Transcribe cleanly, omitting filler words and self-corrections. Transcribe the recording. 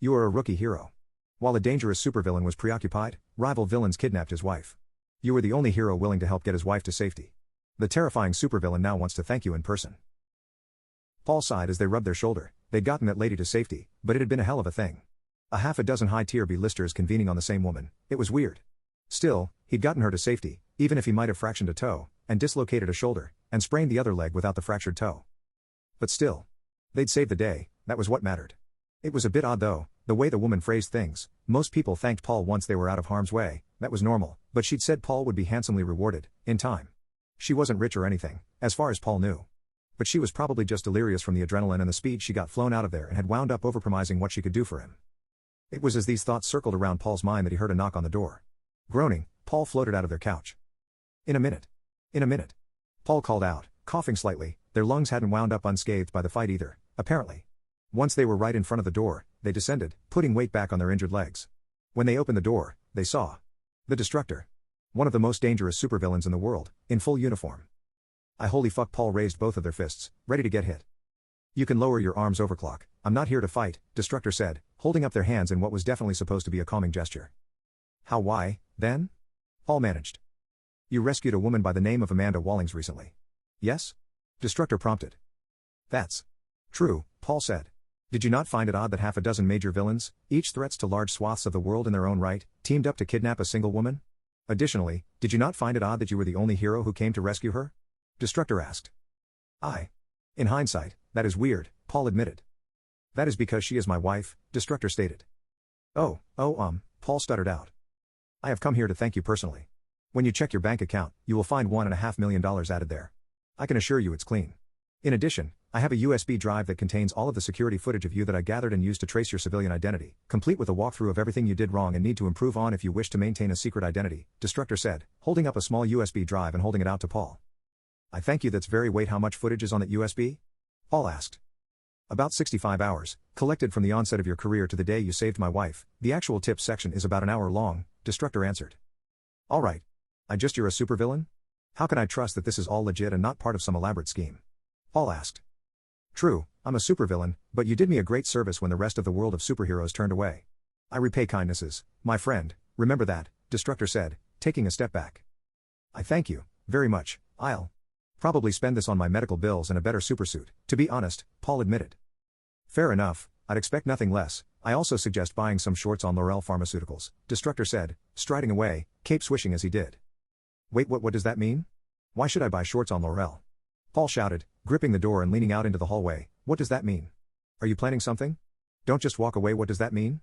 You are a rookie hero. While a dangerous supervillain was preoccupied, rival villains kidnapped his wife. You were the only hero willing to help get his wife to safety. The terrifying supervillain now wants to thank you in person. Paul sighed as they rubbed their shoulder. They'd gotten that lady to safety, but it had been a hell of a thing. A half a dozen high-tier B-listers convening on the same woman. It was weird. Still, he'd gotten her to safety, even if he might have fractured a toe, and dislocated a shoulder, and sprained the other leg without the fractured toe. But still. They'd saved the day, that was what mattered. It was a bit odd though, the way the woman phrased things. Most people thanked Paul once they were out of harm's way, that was normal, but she'd said Paul would be handsomely rewarded, in time. She wasn't rich or anything, as far as Paul knew. But she was probably just delirious from the adrenaline and the speed she got flown out of there and had wound up overpromising what she could do for him. It was as these thoughts circled around Paul's mind that he heard a knock on the door. Groaning, Paul floated out of their couch. In a minute. In a minute. Paul called out, coughing slightly. Their lungs hadn't wound up unscathed by the fight either, apparently. Once they were right in front of the door, they descended, putting weight back on their injured legs. When they opened the door, they saw the Destructor. One of the most dangerous supervillains in the world, in full uniform. I holy fuck, Paul raised both of their fists, ready to get hit. You can lower your arms, overclock. I'm not here to fight, Destructor said, holding up their hands in what was definitely supposed to be a calming gesture. How, why, then? Paul managed. You rescued a woman by the name of Amanda Wallings recently. Yes? Destructor prompted. That's true, Paul said. Did you not find it odd that half a dozen major villains, each threats to large swaths of the world in their own right, teamed up to kidnap a single woman? Additionally, did you not find it odd that you were the only hero who came to rescue her? Destructor asked. In hindsight, that is weird, Paul admitted. That is because she is my wife, Destructor stated. Paul stuttered out. I have come here to thank you personally. When you check your bank account, you will find $1.5 million added there. I can assure you it's clean. In addition, I have a USB drive that contains all of the security footage of you that I gathered and used to trace your civilian identity, complete with a walkthrough of everything you did wrong and need to improve on if you wish to maintain a secret identity, Destructor said, holding up a small USB drive and holding it out to Paul. I thank you, that's very wait, how much footage is on that USB? Paul asked. About 65 hours, collected from the onset of your career to the day you saved my wife. The actual tips section is about an hour long, Destructor answered. Alright. You're a supervillain? How can I trust that this is all legit and not part of some elaborate scheme? Paul asked. True, I'm a supervillain, but you did me a great service when the rest of the world of superheroes turned away. I repay kindnesses, my friend, remember that, Destructor said, taking a step back. I thank you, very much. I'll probably spend this on my medical bills and a better supersuit, to be honest, Paul admitted. Fair enough, I'd expect nothing less. I also suggest buying some shorts on L'Oreal Pharmaceuticals, Destructor said, striding away, cape swishing as he did. Wait, what does that mean? Why should I buy shorts on L'Oreal? Paul shouted, gripping the door and leaning out into the hallway. What does that mean? Are you planning something? Don't just walk away, what does that mean?